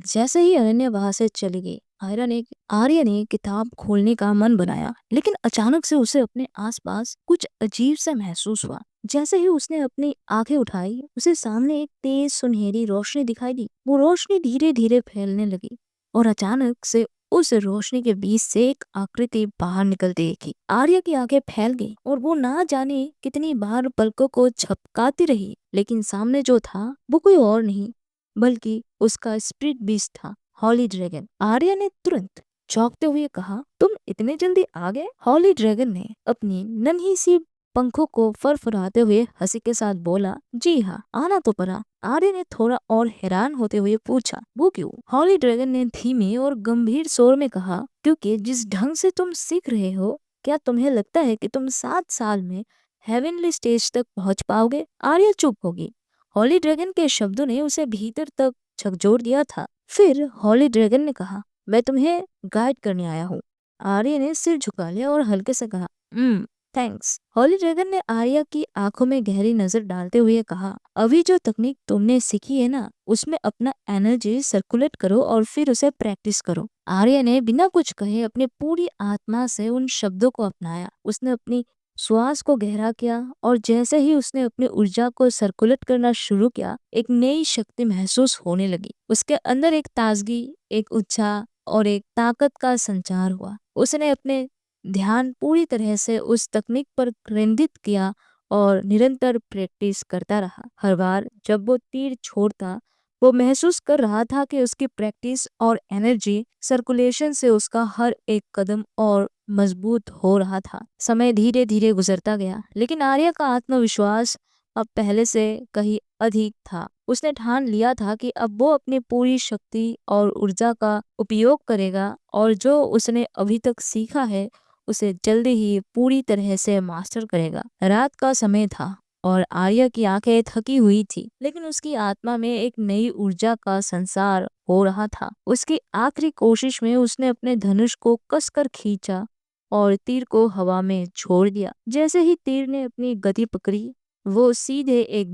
जैसे ही अरण्या वहां से चली गई, आर्य ने किताब खोलने का मन बनाया, लेकिन अचानक से उसे अपने आसपास कुछ अजीब सा महसूस हुआ। जैसे ही उसने अपनी आंखें उठाई, उसे सामने एक तेज सुनहरी रोशनी दिखाई दी। वो रोशनी धीरे धीरे फैलने लगी और अचानक से उस रोशनी के बीच से एक आकृति बाहर निकलती देखी। आर्य की आंखें फैल गई और वो ना जाने कितनी बार पलकों को झपकाती रही, लेकिन सामने जो था वो कोई और नहीं बल्कि उसका स्पिरिट बीस्ट था, हॉली ड्रैगन। आर्या ने तुरंत चौंकते हुए कहा, तुम इतने जल्दी आ गए? हॉली ड्रैगन ने अपनी नन्ही सी पंखों को फरफराते हुए हंसी के साथ बोला, जी हाँ, आना तो पड़ा। आर्य ने थोड़ा और हैरान होते हुए पूछा, वो क्यों? हॉली ड्रैगन ने धीमे और गंभीर स्वर में कहा, क्योंकि जिस ढंग से तुम सीख रहे हो, क्या तुम्हें लगता है कि तुम 7 साल में हेवनली स्टेज तक पहुंच पाओगे? आर्या चुप होगी। हॉली ड्रैगन के शब्दों ने उसे भीतर तक झकझोर दिया था। फिर हॉली ड्रैगन ने कहा, मैं तुम्हें गाइड करने आया हूँ। आर्य ने सिर झुका लिया और हल्के से कहा, थैंक्स। हॉली ड्रैगन ने आर्या की आंखों में गहरी नजर डालते हुए कहा, अभी जो तकनीक तुमने सीखी है ना, उसमें अपना एनर्जी सर्कुलेट करो और फिर उसे प्रैक्टिस करो। आर्या ने बिना कुछ कहे अपनी पूरी आत्मा से उन शब्दों को अपनाया। उसने अपनी श्वास को गहरा किया और जैसे ही उसने अपनी ऊर्जा को सर्कुलेट करना शुरू किया, एक नई शक्ति महसूस होने लगी। उसके अंदर एक ताजगी, एक उत्साह और एक ताकत का संचार हुआ। उसने अपने ध्यान पूरी तरह से उस तकनीक पर केंद्रित किया और निरंतर प्रैक्टिस करता रहा। हर बार जब वो तीर छोड़ता, वो महसूस कर रहा था कि उसकी प्रैक्टिस और एनर्जी सर्कुलेशन से उसका हर एक कदम और मजबूत हो रहा था। समय धीरे धीरे गुजरता गया, लेकिन आर्या का आत्मविश्वास अब पहले से कहीं अधिक था। उसने ठान लिया था कि अब वो अपनी पूरी शक्ति और ऊर्जा का उपयोग करेगा और जो उसने अभी तक सीखा है उसे जल्दी ही पूरी तरह से मास्टर करेगा। रात का समय था और आर्या की आंखें थकी हुई थी, लेकिन उसकी आत्मा में एक नई ऊर्जा का संसार हो रहा था। उसकी आखिरी कोशिश में उसने अपने धनुष को कसकर खींचा और तीर को हवा में छोड़ दिया। जैसे ही तीर ने अपनी गति पकड़ी, वो सीधे एक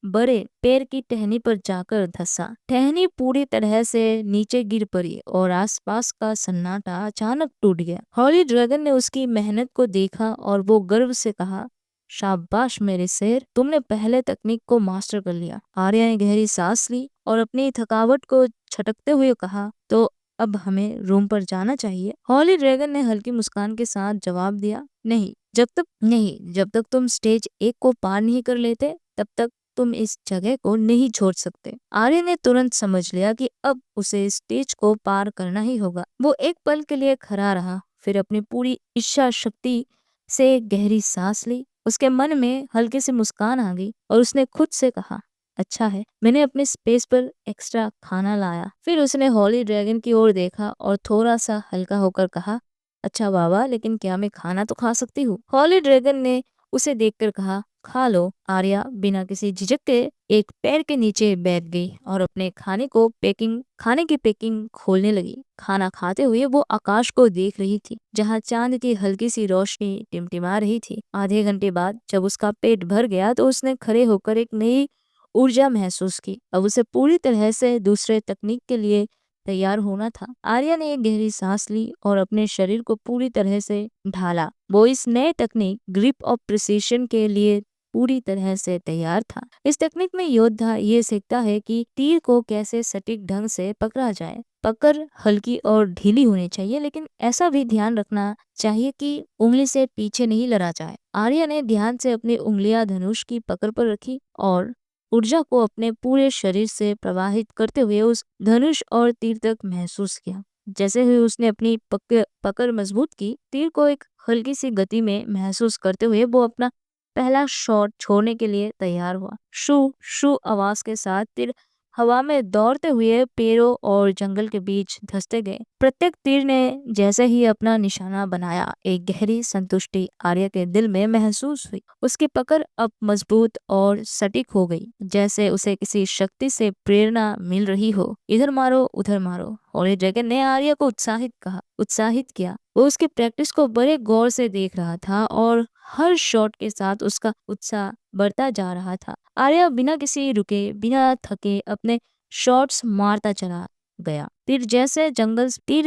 बड़े पेड़ की टहनी पर जाकर धंसा। टहनी पूरी तरह से नीचे गिर पड़ी और आसपास का सन्नाटा अचानक टूट गया। हॉली ड्रैगन ने उसकी मेहनत को देखा और वो गर्व से कहा, शाबाश मेरे शेर, तुमने पहले तकनीक को मास्टर कर लिया। आर्या ने गहरी सांस ली और अपनी थकावट को छटकते हुए कहा, तो अब हमें रूम पर जाना चाहिए। हॉली ड्रैगन ने हल्की मुस्कान के साथ जवाब दिया, नहीं, जब तक तुम स्टेज 1 को पार नहीं कर लेते, तब तक तुम इस जगह को नहीं छोड़ सकते। आर्य ने तुरंत समझ लिया कि अब उसे स्टेज को पार करना ही होगा। वो एक पल के लिए खड़ा रहा, फिर अपनी पूरी इच्छा शक्ति से गहरी सांस ली। उसके मन में हल्की सी मुस्कान आ गई और उसने खुद से कहा, अच्छा है, मैंने अपने स्पेस पर एक्स्ट्रा खाना लाया। फिर उसने हॉली ड्रैगन की ओर देखा और थोड़ा सा हल्का होकर कहा, अच्छा बाबा, लेकिन क्या मैं खाना तो खा सकती हूँ? हॉली ड्रैगन ने उसे देखकर कहा, खा लो। आर्या बिना किसी झिझक के एक पैर के नीचे बैठ गई और अपने खाने की पैकिंग खोलने लगी। खाना खाते हुए वो आकाश को देख रही थी, जहाँ चांद की हल्की सी रोशनी टिमटिमा रही थी। आधे घंटे बाद जब उसका पेट भर गया तो उसने खड़े होकर एक नई ऊर्जा महसूस की। अब उसे पूरी तरह से दूसरे तकनीक के लिए तैयार होना था। आर्या ने एक गहरी सांस ली और अपने शरीर को पूरी तरह से ढाला। वो इस नए तकनीक ग्रिप ऑफ प्रिसीशन के लिए पूरी तरह से तैयार था। इस तकनीक में योद्धा ये सीखता है कि तीर को कैसे सटीक ढंग से पकड़ा जाए। पकड़ हल्की और ढीली होनी चाहिए, लेकिन ऐसा भी ध्यान रखना चाहिए कि उंगली से पीछे नहीं लड़ा जाए। आर्या ने ध्यान से अपनी उंगलियां धनुष की पकड़ पर रखी और ऊर्जा को अपने पूरे शरीर से प्रवाहित करते हुए उस धनुष और तीर तक महसूस किया। जैसे ही उसने अपनी पकड़ मजबूत की, तीर को एक हल्की सी गति में महसूस करते हुए वो अपना पहला शॉट छोड़ने के लिए तैयार हुआ। शू शू आवाज के साथ तीर हवा में दौड़ते हुए पेड़ों और जंगल के बीच धंसते गए। प्रत्येक तीर ने जैसे ही अपना निशाना बनाया, एक गहरी संतुष्टि आर्य के दिल में महसूस हुई। उसकी पकड़ अब मजबूत और सटीक हो गई, जैसे उसे किसी शक्ति से प्रेरणा मिल रही हो। इधर मारो उधर मारो, हॉली ड्रैगन ने आर्य को उत्साहित किया। वो उसकी प्रैक्टिस को बड़े गौर से देख रहा था और हर शॉट के साथ उसका उत्साह बढ़ता जा रहा था। आर्य बिना किसी रुके, बिना थके अपने शॉट्स मारता चला। गया। तीर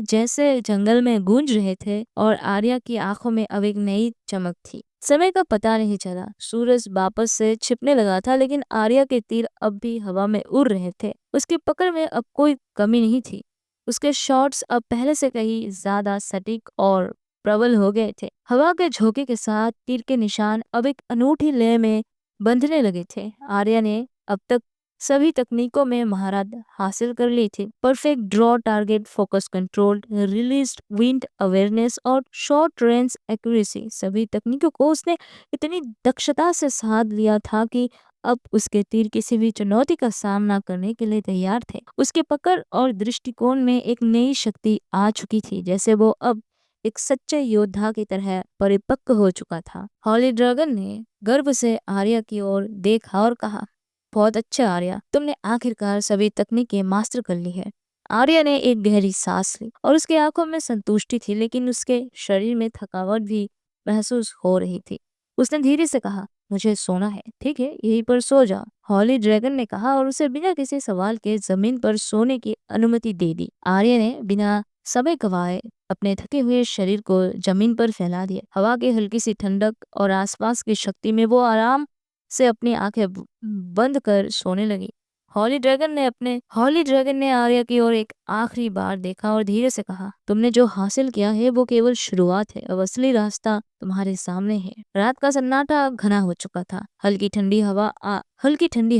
जैसे जंगल में गूंज रहे थे और आर्या की आंखों में अब एक नई चमक थी। समय का पता नहीं चला, सूरज वापस से छिपने लगा था, लेकिन आर्या के तीर अब भी हवा में उड़ रहे थे। उसकी पकड़ में अब कोई कमी नहीं थी। उसके शॉट्स अब पहले से कहीं ज्यादा सटीक और प्रबल हो गए थे। हवा के झोंके के साथ तीर के निशान अब एक अनूठी लय में बंधने लगे थे। आर्या ने अब तक सभी तकनीकों में महारत हासिल कर ली थी। Perfect draw, target focus control, released wind awareness और शॉर्ट रेंज एक्यूरेसी, सभी तकनीकों को उसने इतनी दक्षता से साध लिया था कि अब उसके तीर किसी भी चुनौती का सामना करने के लिए तैयार थे। उसके पकड़ और दृष्टिकोण में एक नई शक्ति आ चुकी थी, जैसे वो अब एक सच्चे योद्धा की तरह परिपक्व हो चुका था। हॉली ड्रैगन ने गर्व से आर्या की ओर देखा और कहा, बहुत अच्छा आर्या, तुमने आखिरकार सभी तकनीकें मास्टर कर ली है। आर्या ने एक गहरी सांस ली और उसकी आंखों में संतुष्टि थी, लेकिन उसके शरीर में थकावट भी महसूस हो रही थी। उसने धीरे से कहा, मुझे सोना है, ठीक है, यहीं पर सो जाओ। हॉली ड्रैगन ने कहा और उसे बिना किसी सवाल के जमीन पर सोने की अनुमति दे दी। आर्या ने बिना समय गवाए अपने थके हुए शरीर को जमीन पर फैला दिया। हवा की हल्की सी ठंडक और आसपास की शक्ति में वो आराम से अपनी आंखें बंद कर सोने लगी। हॉली ड्रैगन ने आर्या की ओर एक आखिरी बार देखा और धीरे से कहा, तुमने जो हासिल किया है वो केवल शुरुआत है, अब असली रास्ता तुम्हारे सामने है। रात का सन्नाटा घना हो चुका था। हल्की ठंडी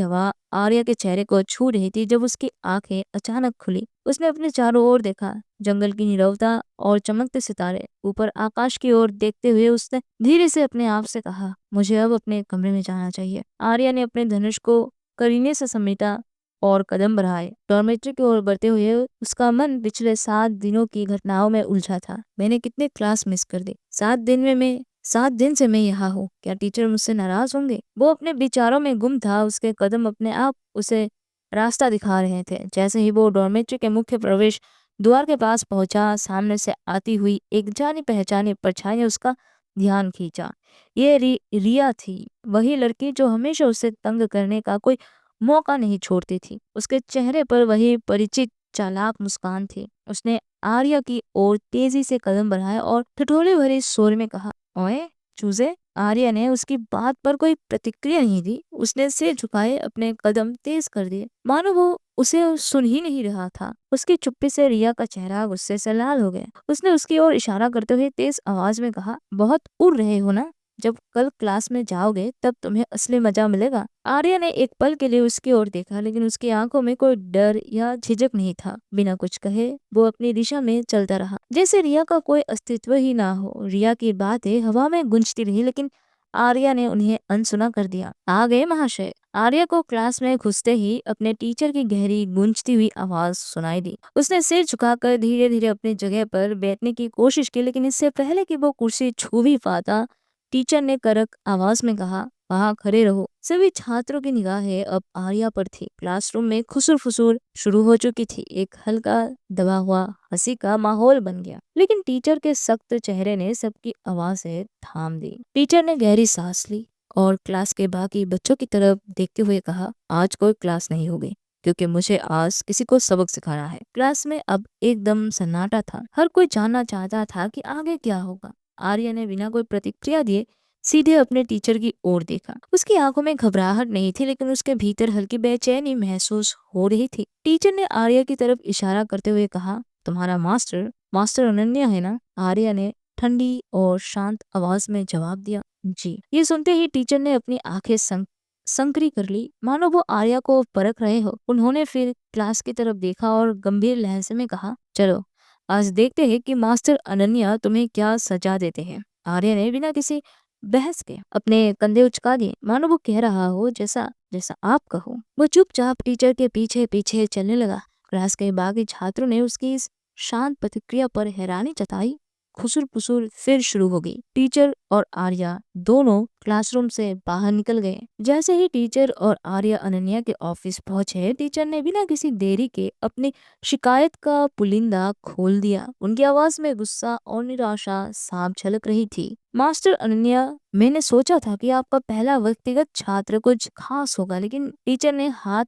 हवा आर्या के चेहरे को छू रही थी जब उसकी आंखें अचानक खुली। उसने अपने चारों ओर देखा, जंगल की नीरवता और चमकते सितारे। ऊपर आकाश की ओर देखते हुए उसने धीरे से अपने आप से कहा, मुझे अब अपने कमरे में जाना चाहिए। आर्या ने अपने धनुष को करीने से समेटा और कदम बढ़ाए। डॉर्मेट्री की ओर बढ़ते हुए उसका मन पिछले 7 दिनों की घटनाओं में उलझा था। मैंने कितने क्लास मिस कर दी। 7 दिन से मैं यहाँ हूँ, क्या टीचर मुझसे नाराज होंगे? वो अपने विचारों में गुम था। उसके कदम अपने आप उसे रास्ता दिखा रहे थे। जैसे ही वो डॉर्मेट्री के मुख्य प्रवेश द्वार के पास पहुंचा, सामने से आती हुई एक जानी पहचानी परछाई ने उसका ध्यान खींचा। ये रिया थी, वही लड़की जो हमेशा उसे तंग करने का कोई मौका नहीं छोड़ती थी। उसके चेहरे पर वही परिचित चालाक मुस्कान थी। उसने आर्या की ओर तेजी से कदम बढ़ाया और ठिठोली भरे स्वर में कहा, ओए चूजे। आर्या ने उसकी बात पर कोई प्रतिक्रिया नहीं दी। उसने सिर झुकाए अपने कदम तेज कर दिए, मानो वो उसे सुन ही नहीं रहा था। उसकी चुप्पी से रिया का चेहरा गुस्से से लाल हो गया। उसने उसकी ओर इशारा करते हुए तेज आवाज में कहा, बहुत उड़ रहे हो ना, जब कल क्लास में जाओगे तब तुम्हें असली मजा मिलेगा। आर्या ने एक पल के लिए उसकी ओर देखा, लेकिन उसकी आंखों में कोई डर या झिझक नहीं था। बिना कुछ कहे वो अपनी दिशा में चलता रहा, जैसे रिया का कोई अस्तित्व ही ना हो। रिया की बातें हवा में गूंजती रही, लेकिन आर्या ने उन्हें अनसुना कर दिया। आ गए महाशय। आर्या को क्लास में घुसते ही अपने टीचर की गहरी गूंजती हुई आवाज सुनाई दी। उसने सिर झुकाकर धीरे धीरे अपनी जगह पर बैठने की कोशिश की, लेकिन इससे पहले कि वो कुर्सी छू भी पाता, टीचर ने कड़क आवाज में कहा, वहां खड़े रहो। सभी छात्रों की निगाहें अब आर्या पर थी। क्लासरूम में खुसुर फुसुर शुरू हो चुकी थी। एक हल्का दबा हुआ हंसी का माहौल बन गया, लेकिन टीचर के सख्त चेहरे ने सबकी आवाजें थाम दी। टीचर ने गहरी सांस ली और क्लास के बाकी बच्चों की तरफ देखते हुए कहा, आज कोई क्लास नहीं होगी, क्योंकि मुझे आज किसी को सबक सिखाना है। क्लास में अब एकदम सन्नाटा था। हर कोई जानना चाहता था कि आगे क्या होगा। आर्या ने बिना कोई प्रतिक्रिया दिए सीधे अपने टीचर की ओर देखा। उसकी आंखों में घबराहट नहीं थी, लेकिन उसके भीतर हल्की बेचैनी महसूस हो रही थी। टीचर ने आर्या की तरफ इशारा करते हुए कहा, तुम्हारा मास्टर अनन्या है ना? आर्या ने ठंडी और शांत आवाज में जवाब दिया, जी। ये सुनते ही टीचर ने अपनी आंखें संकरी कर ली, मानो वो आर्या को परख रहे हो। उन्होंने फिर क्लास की तरफ देखा और गंभीर लहजे में कहा, चलो आज देखते हैं कि मास्टर अनन्या तुम्हें क्या सजा देते हैं। आर्या ने बिना किसी बहस के अपने कंधे उचका दिए, मानो वो कह रहा हो, जैसा जैसा आप कहो। वो चुपचाप टीचर के पीछे पीछे चलने लगा। क्लास के बाकी छात्रों ने उसकी इस शांत प्रतिक्रिया पर हैरानी जताई। खुसुर फुसुर फिर शुरू हो गई। टीचर और आर्या दोनों क्लासरूम से बाहर निकल गए। जैसे ही टीचर और आर्या अनन्या के ऑफिस पहुंचे, टीचर ने बिना किसी देरी के अपनी शिकायत का पुलिंदा खोल दिया। उनकी आवाज में गुस्सा और निराशा साफ झलक रही थी। मास्टर अनन्या, मैंने सोचा था कि आपका पहला व्यक्तिगत छात्र कुछ खास होगा, लेकिन टीचर ने हाथ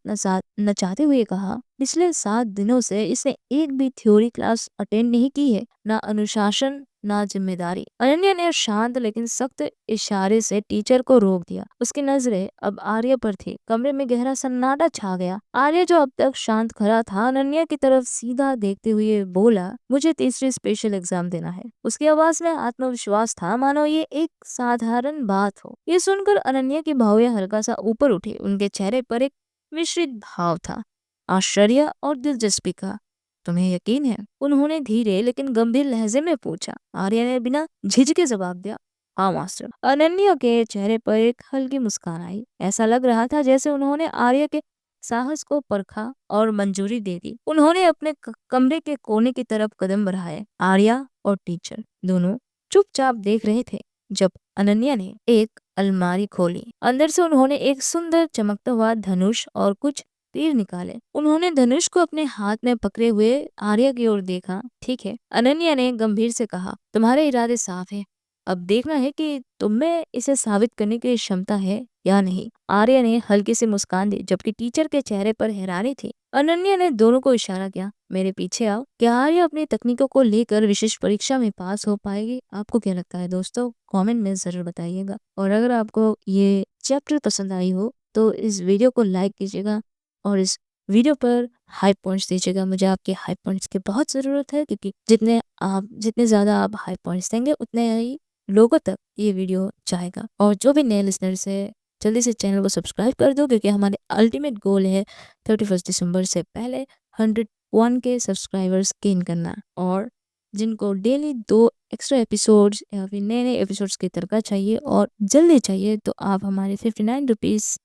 नचाते हुए कहा, पिछले 7 दिनों से इसने एक भी थ्योरी क्लास अटेंड नहीं की है, ना अनुशासन ना जिम्मेदारी। अनन्या ने शांत लेकिन सख्त इशारे से टीचर को रोक दिया। उसकी नजरें अब आर्य पर थी। कमरे में गहरा सन्नाटा छा गया। आर्य जो अब तक शांत खड़ा था, अनन्या की तरफ सीधा देखते हुए बोला, मुझे तीसरी स्पेशल एग्जाम देना है। उसकी आवाज में आत्मविश्वास था, मानो ये एक साधारण बात हो। ये सुनकर अनन्या की भावनाएं हल्का सा ऊपर उठी। उनके चेहरे पर एक मिश्रित भाव था, आश्चर्य और दिलचस्पी का। तुम्हें यकीन है? उन्होंने धीरे लेकिन गंभीर लहजे में पूछा। आर्या ने बिना झिझके जवाब दिया, हाँ मास्टर। अनन्या के चेहरे पर एक हल्की मुस्कान आई। ऐसा लग रहा था जैसे उन्होंने आर्या के साहस को परखा और मंजूरी दे दी। उन्होंने अपने कमरे के कोने की तरफ कदम बढ़ाए। आर्या और टीचर दोनों चुपचाप देख रहे थे। जब अनन्या ने एक अलमारी खोली, अंदर से उन्होंने एक सुंदर चमकता हुआ धनुष और कुछ तीर निकाले। उन्होंने धनुष को अपने हाथ में पकड़े हुए आर्या की ओर देखा। ठीक है, अनन्या ने गंभीर से कहा, तुम्हारे इरादे साफ है। अब देखना है कि तुम में इसे साबित करने की क्षमता है या नहीं। आर्या ने हल्की सी मुस्कान दी, जबकि टीचर के चेहरे पर हैरानी थी। अनन्या ने दोनों को इशारा किया, मेरे पीछे आओ। क्या आर्या अपनी तकनीकों को लेकर विशेष परीक्षा में पास हो पाएगी? आपको क्या लगता है दोस्तों? कमेंट में जरूर बताइएगा। और अगर आपको ये चैप्टर पसंद आई हो तो इस वीडियो को लाइक कीजिएगा और इस वीडियो पर हाई पॉइंट्स दीजिएगा। मुझे आपके हाई पॉइंट्स की बहुत ज़रूरत है, क्योंकि जितने ज़्यादा आप हाई पॉइंट्स देंगे उतने ही लोगों तक ये वीडियो जाएगा। और जो भी नए लिसनर्स है, जल्दी से चैनल को सब्सक्राइब कर दो, क्योंकि हमारे अल्टीमेट गोल है 31 दिसंबर से पहले 101 के सब्सक्राइबर्स गेन करना। और जिनको डेली 2 एक्स्ट्रा एपिसोड्स या फिर नए नए एपिसोड्स की तरह चाहिए और जल्दी चाहिए, तो आप हमारे 59 रुपीज़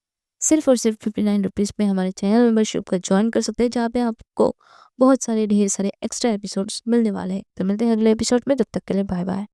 सिर्फ और सिर्फ 59 रुपीज़ में हमारे चैनल मेंबरशिप का ज्वाइन कर सकते हैं, जहाँ पे आपको बहुत सारे ढेर सारे एक्स्ट्रा एपिसोड्स मिलने वाले हैं। तो मिलते हैं अगले एपिसोड में, तब तक के लिए बाय बाय।